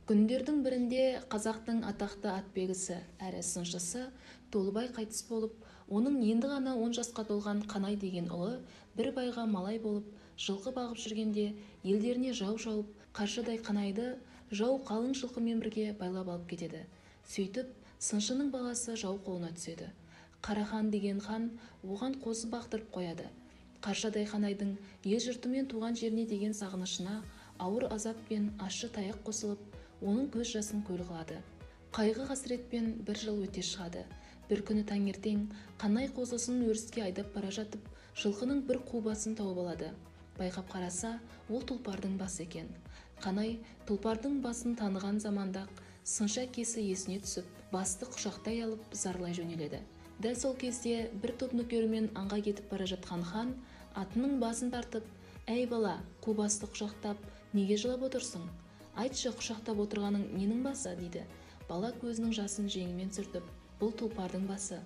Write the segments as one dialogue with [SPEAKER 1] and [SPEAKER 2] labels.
[SPEAKER 1] Күндердің бірінде қазақтың атақты атбегісі әрі сыншысы Толыбай қайтыс болып, оның енді ғана 10 жасқа толған Қанай деген ұлы бір байға малай болып, жылқы бағып жүргенде елдеріне жау шауып, қаршадай Қанайды жау қалың жылқымен бірге байлап алып кетеді. Сөйтіп, сыншының баласы жау қолына түседі. Қарахан деген хан оған қозы бақтырып қояды. Қаршадай Қанайдың ел-жұртымен туған жеріне деген сағынышына ауыр азап пен ащы таяқ қосылып, оның көз жасын көл қылады. Қайғы қасіретпен бір жыл өте шығады. Бір күні таңертең Қанай қозысын өріске айдап бара жатып, жылқының бір қу басын тауып алады. Байқап қараса, ол тұлпардың басы екен. Қанай тұлпардың басын таныған заманда сыншы әкесі есіне түсіп, басты құшақтай алып зарлай жөнеледі. Дәл сол кезде бір топ нөкерімен аңға кетіп бара жатқан хан атының басын тартып, «Әй бала, қу басты құшақтап, неге жылап отырсың? Айтшы, құшақтап отырғаның ненің басы?» дейді. Бала көзінің жасын жеңімен сүртіп, «Бұл тұлпардың басы.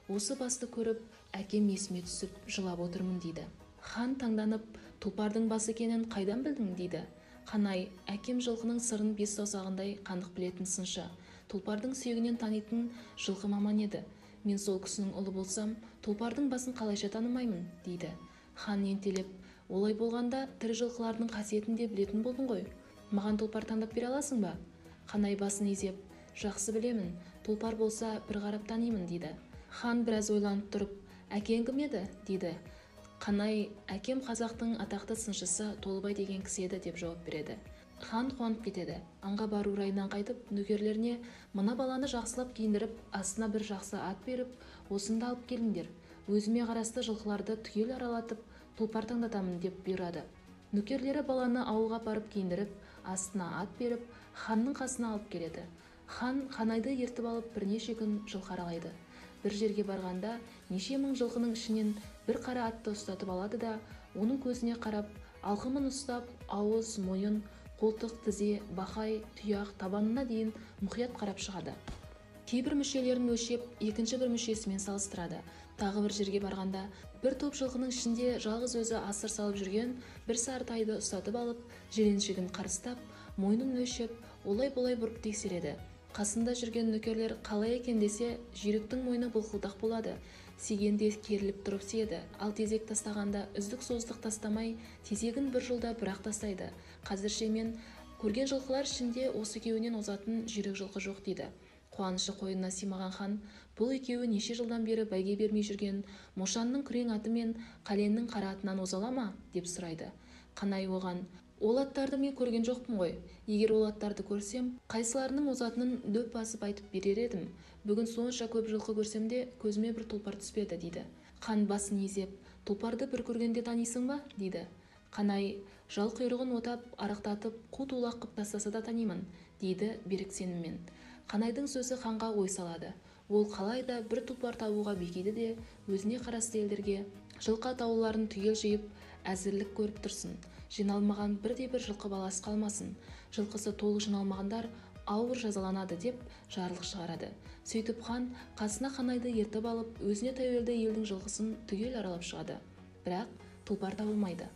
[SPEAKER 1] Осы басты көріп, әкем есіме түсіп, жылап отырмын» дейді. Хан таңданып, «Тұлпардың басы екенін қайдан білдің?» дейді. Қанай, әкем жылқының сырын бес саусағындай қанық білетін сыншы, тұлпардың сүйегінен танитын жылқы маман еді. Мен сол кісінің ұлы болсам, тұлпардың басын қалайша танымаймын, дейді. Хан ентелеп, «Олай болғанда тірі жылқылардың қасиетін де білетін болдың ғой. Маған тұлпар таңдап бере аласың ба?» Қанай басын изеп, «Жақсы білемін, тұлпар болса бір қарап танимын» дейді. Хан біраз ойланып тұрып, «Әкең кім еді?» дейді. Қанай, «Әкем қазақтың атақты сыншысы Толыбай деген кісі еді» деп жауап береді. Хан қуанып кетеді. Аңға бару райынан қайтып, нөкерлеріне «Мына баланы жақсылап киіндіріп, астына бір жақсы ат беріп, осында алып келіңдер. Өзіме қарасты жылқыларды түгел аралатып, тұлпар таңдатамын» деп бұйырады. Нөкерлері баланы ауылға барып киіндіріп, астына ат беріп, ханның қасына алып келеді. Хан Қанайды ертіп алып бірнеше күн жылқы аралайды. Бір жерге барғанда неше мың жылқының ішінен бір қара атты ұстатып алады да, оның көзіне қарап, алқымын ұстап, ауыз, мойын, қолтық, тізе, бақай, тұяқ, табанына дейін мұқият қарап шығады. Кейбір мүшелерін өлшеп, екінші бір мүшесімен салыстырады. Тағы бір жерге барғанда, бір топ жылқының ішінде жалғыз өзі асыр салып жүрген бір сары тайды ұстатып алып, жиреншігін қарыстап, мойнын өлшеп, олай-болай бұрып тексереді. Қасында жүрген нөкерлер қалай екен десе, жүйріктің мойны былқылдақ болады. Сегенде керіліп тұрып сиеді, ал тезек тастағанда үздік-создық тастамай, тезегін бір жолда бір-ақ тастайды. Қазірше мен көрген жылқылар ішінде осы екеуінен озатын жүйрік жылқы жоқ дейді. Қуанышы қойнына сыймаған хан, бұл екеуі неше жылдан бері бәйге бермей жүрген Мошанның күрең аты мен Қаленнің қара атынан озала ма деп сұрайды. Қанай оған, «Ол аттарды мен көрген жоқпын ғой. Егер ол аттарды көрсем, қайсыларының озатынын дөп басып айтып берер едім. Бүгін сонша көп жылқы көрсем де көзіме бір тұлпар түспеді» дейді. Хан басын изеп, «Тұлпарды бір көргенде танисың ба?» дейді. Қанай, «Жал құйрығын отап, арықтатып, қу тулақ қып тастаса да танимын» дейді берік сеніммен. Қанайдың сөзі ханға ой салады. Ол қалайда бір тұлпар табуға бекиді де, өзіне қарасты елдерге жылқы атауларын түгел жиып, әзірлік көріп тұрсын. Жиналмаған бірде-бір жылқы баласы қалмасын. Жылқысы толық жиналмағандар ауыр жазаланады деп жарлық шығарады. Сөйтіп хан қасына Қанайды ертіп алып, өзіне тәуелді елдің жылқысын түгел аралап шығады. Бірақ тұлпар табылмайды.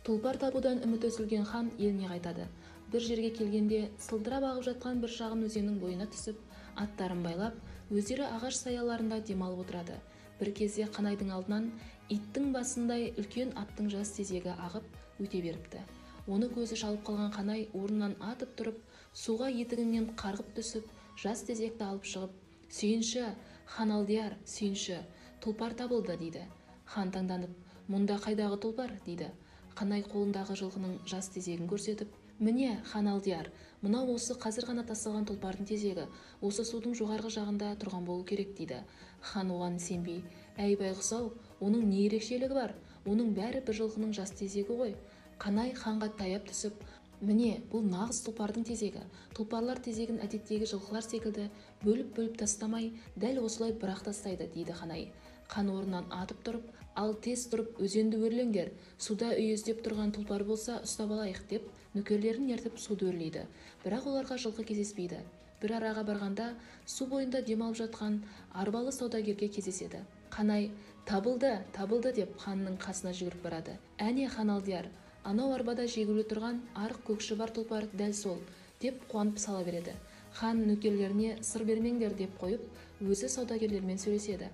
[SPEAKER 1] Тұлпар табудан үміт үзілген хан еліне қайтады. Бір жерге келгенде сылдырап ағып жатқан бір шағын өзеннің бойына түсіп, аттарын байлап, өздері ағаш саяларында демалып отырады. Бір кезде Қанайдың алдынан иттің басындай үлкен аттың жас тезегі ағып өте беріпті. Оны көзі шалып қалған Қанай орнынан атып тұрып, суға етігінен қарғып түсіп, жас тезекті алып шығып, «Сүйінші, хан алдияр, сүйінші, тұлпар табылды» дейді. Хан таңданып, «Мұнда қайдағы тұлпар?» дейді. Қанай қолындағы жылқының жас тезегін көрсетіп, «Міне, хан алдияр, мынау осы қазір ғана тасталған тұлпардың тезегі, осы судың жоғарғы жағында тұрған болу керек» дейді. Хан оған сенбей, «Әй байғұс-ау, оның не ерекшелігі бар? Оның бәрі бір жылқының жас тезегі ғой». Қанай ханға таяп түсіп, «Міне, бұл нағыз тұлпардың тезегі. Тұлпарлар тезегін әдеттегі жылқылар секілді бөліп-бөліп тастамай, дәл осылай бір-ақ тастайды» дейді Қанай. Хан орнынан атып тұрып, «Ал тез тұрып, өзенді өрлеңдер. Суда үйездеп тұрған тұлпар болса ұстап алайық» деп нөкерлерін ертіп суды өрлейді. Бірақ оларға жылқы кездеспейді. Бір араға барғанда су бойында демалып жатқан арбалы саудагерге кездеседі. Қанай, «Табылды, табылды» деп ханның қасына жүгіріп барады. «Әне хан алдияр, анау арбада жегулі тұрған арық көкші бар тұлпар дәл сол. деп қуанып сала береді. Хан нөкерлеріне сыр бермеңдер деп қойып, өзі саудагерлермен сөйлеседі.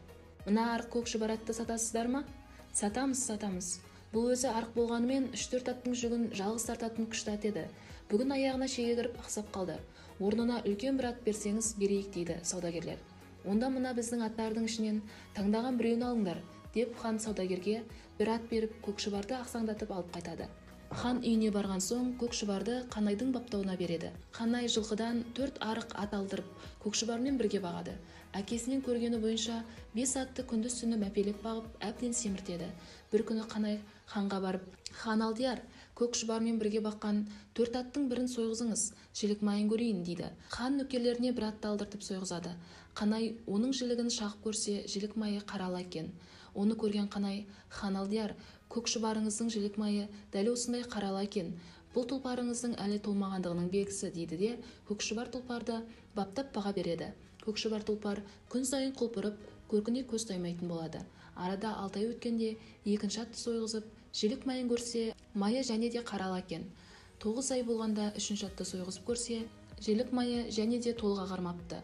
[SPEAKER 1] Мына арық көк шұбар атты сатасыздар ма? Сатамыз. Бұл өзі арық болғанымен 3-4 аттың жүгін жалғыз тартатын күшті ат еді. Бүгін аяғына шеге кіріп ақсап қалды. Орнына үлкен бір ат берсеңіз берейік дейді саудагерлер. Онда мына біздің аттардың ішінен таңдаған біреуін алыңдар деп хан саудагерге бір ат беріп көк шұбарды ақсаңдатып алып қайтады. Хан үйіне барған соң көк шұбарды Қанайдың баптауына береді. Қанай жылқыдан 4 арық ат алдырып көк шұбармен бірге бағады. Әкесінен көргені бойынша 5 атты күндіз-түні мәпелеп бағып әбден семіртеді. Бір күні Қанай ханға барып: "Хан Алдияр, көк шұбармен бірге баққан 4 аттың бірін сойғызыңыз, жілік майын көрейін" дейді. Хан нөкерлеріне бір атты алдыртып сойғызады. Қанай оның жілігін шағып көрсе, жілік майы қаралы екен. Оны көрген Қанай: "Хан Алдияр, көк шұбарыңыздың жілік майы дәл осындай қаралы екен. Бұл тұлпарыңыздың әлі толмағандығының белгісі" дейді де көк шұбар тұлпарды баптап баға береді. Көк шұбар тұлпар күн сайын құлпырып, көркіне көз тоймайтын болады. Арада 6 ай өткенде екінші атты сойғызып, жілік майын көрсе, майы және де қаралы екен. 9 ай болғанда 3-ші атты сойғызып көрсе, жілік майы және де толға қармапты.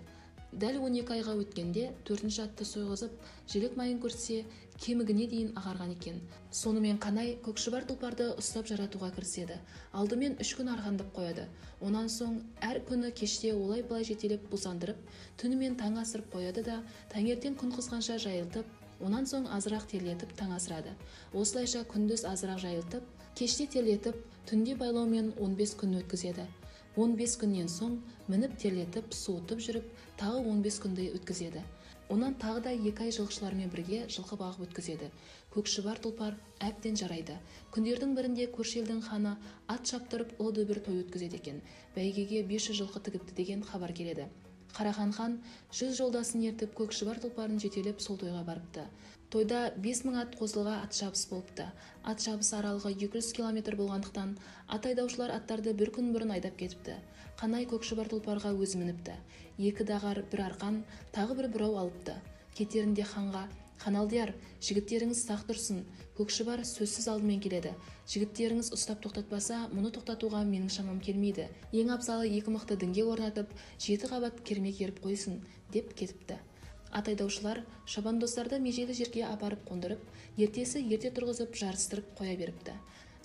[SPEAKER 1] Дәл 12 айға өткенде 4-ші атты сойғызып, жілік майын көрсе, кемігіне дейін ағарған екен. Сонымен Қанай көк шұбар тұлпарды ұстап жаратуға кіріседі. Алдымен 3 күн арқандап қояды. Онан соң әр күні кеште олай-былай жетелеп босандырып, түнімен таң асырып қояды да таңертең күн қызғанша жайылтып, онан соң азырақ терлетіп таң асырады. Осылайша күндіз азырақ жайылтып, кеште терлетіп, түнде байлаумен 15 күн өткізеді. 15 күннен соң мініп терлетіп, суытып жүріп, тағы 15 күнді өткізеді. Онан тағы да 2 ай жылқышылармен бірге жылқы бағып өткізеді. Көк шұбар тұлпар әбден жарайды. Күндердің бірінде көрші елдің ханы ат шаптырып ұлы бір той өткізеді екен. Бәйгеге 500 жылқы тігіпті деген хабар келеді. Қарахан хан 100 жолдасын ертіп көк шұбар тұлпарын жетелеп сол тойға барыпты. Тойда 5000 ат қосылға ат шабыс болыпты. Ат шабыс аралығы 200 км болғандықтан ат айдаушылар аттарды бір күн бұрын айдап кетіпті. Қанай көк шұбар тұлпарға өзі мініпті. 2 дағар, 1 арқан, тағы бір бұрау алыпты. Кетерінде ханға: "Хан Алдияр, жігіттеріңіз сақ тұрсын. Көк шұбар сөзсіз алдымен келеді. Жігіттеріңіз ұстап тоқтатпаса, мұны тоқтатуға менің шамам келмейді. Ең абзалы 2 мықты діңге орнатып, 7 қабат кермек еріп қойсын" деп кетіпті. Ат айдаушылар шабандоздарды межелі жерге апарып қондырып, ертесі ерте тұрғызып жарыстырып қоя беріпті.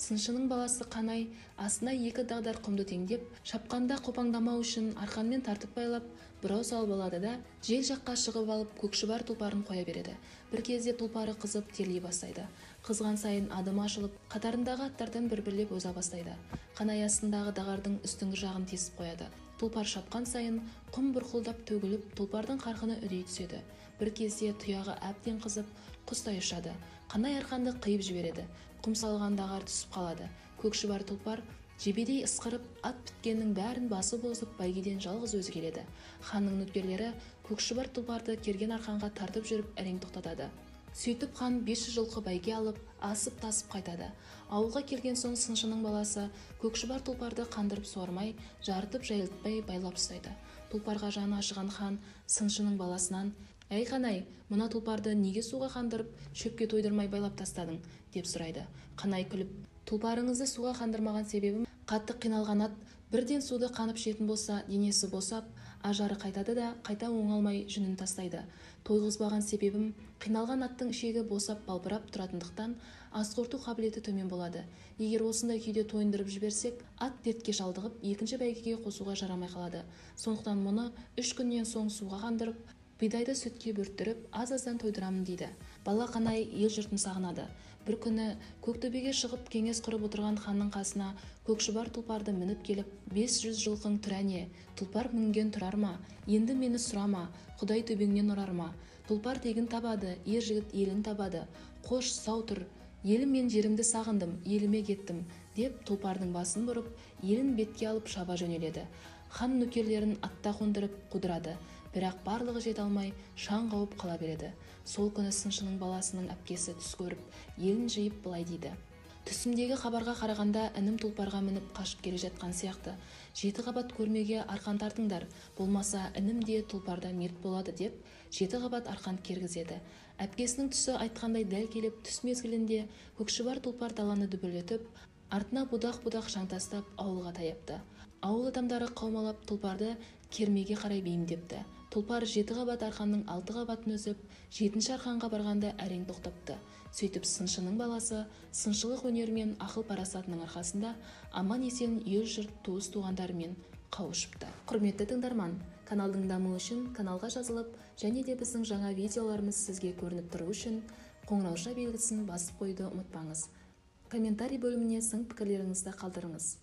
[SPEAKER 1] Сыншының баласы Қанай астына 2 дағдар құмды теңдеп, шапқанда қопаңдамау үшін арқанмен тартып байлап, бұрау салып алады да жел жаққа шығып алып көк шұбар тұлпарын қоя береді. Бір кезде тұлпары қызып терлей бастайды. Қызған сайын адымы ашылып, қатарындағы аттардан бір-бірлеп оза бастайды. Қанай астындағы дағардың үстіңгі жағын тесіп қояды. Тұлпар шапқан сайын құм бұрқылдап төгіліп, тұлпардың қарқыны үдей түседі. Бір кезде тұяғы әбден қызып, құстай ұшады. Қанай арқанды қиып жібереді. Құм салған дағар түсіп қалады. Көк шұбар тұлпар жебедей ысқырып, ат біткеннің бәрін басы бозып, бәйгеден жалғыз өзі келеді. Ханның нөкерлері көк шұбар тұлпарды керген арқанға тартып жүріп әрең тоқтатады. Сөйтіп хан 500 жылқы бәйге алып, асып-тасып қайтады. Ауылға келген соң сыншының баласы көк шұбар тұлпарды қандырып суармай, жарытып жайылтпай байлап ұстайды. Тұлпарға жаны ашыған хан сыншының баласынан: "Әй Қанай, мына тұлпарды неге суға қандырып, шөпке тойдырмай байлап тастадың?" деп сұрайды. Қанай күліп: "Тұлпарыңызды суға қандырмаған себебім, қатты қиналған ат бірден суды қанып ішетін болса, денесі босап, ажары қайтады да қайта оңалмай жүнін тастайды. Тойғызбаған себебім, қиналған аттың ішегі босап балбырап тұратындықтан ас қорыту қабілеті төмен болады. Егер осындай күйде тойындырып жіберсек, ат дертке шалдығып, екінші бәйгеге қосуға жарамай қалады. Сондықтан мұны 3 күннен соң суға қандырып, бидайды сүтке бөрттіріп, аз-аздан тойдырамын" дейді. Бала Қанай ел жұртын сағынады. Бір күні Көктөбеге шығып кеңес құрып отырған ханның қасына көк шұбар тұлпарды мініп келіп: "500 жылқың түрәне, тұлпар мінген тұрар ма? Енді мені сұрама, Құдай төбеңнен ұрар ма? Тұлпар тегін табады, ер жігіт елін табады. Қош, сау тұр, елім мен жерімді сағындым, еліме кеттім" деп тұлпардың басын бұрып, елін бетке алып шаба жөнеледі. Хан нөкерлерін атта қондырып қудырады. Бірақ барлығы жете алмай шаң қауып қала береді. Сол күні сыншының баласының әпкесі түс көріп, елін жиып былай дейді: "Түсімдегі хабарға қарағанда інім тұлпарға мініп қашып келе жатқан сияқты. 7 қабат көрмеге арқан тартыңдар, болмаса інім де тұлпарда мерт болады" деп 7 қабат арқан кергізеді. Әпкесінің түсі айтқандай дәл келіп, түс мезгілінде көк шұбар тұлпар даланы дүбірлетіп, артына будақ-будақ шаң тастап ауылға таяпты. Ауыл адамдары қаумалап тұлпарды кермеге қарай бейімдепті. Тұлпар 7 қабат арқанның 6 қабатын үзіп, 7-ші арқанға барғанда әрең тоқтапты. Сөйтіп сыншының баласы сыншылық өнері мен ақыл-парасатының арқасында аман-есен ел-жұрт туыс-туғандарымен қауышыпты. Құрметті тыңдарман, каналдың дамуы үшін каналға жазылып, және де біздің жаңа видеоларымыз сізге көрініп тұру үшін қоңырауша белгісін басып қойды ұмытпаңыз. Комментарий бөліміне сын пікірлеріңізді қалдырыңыз.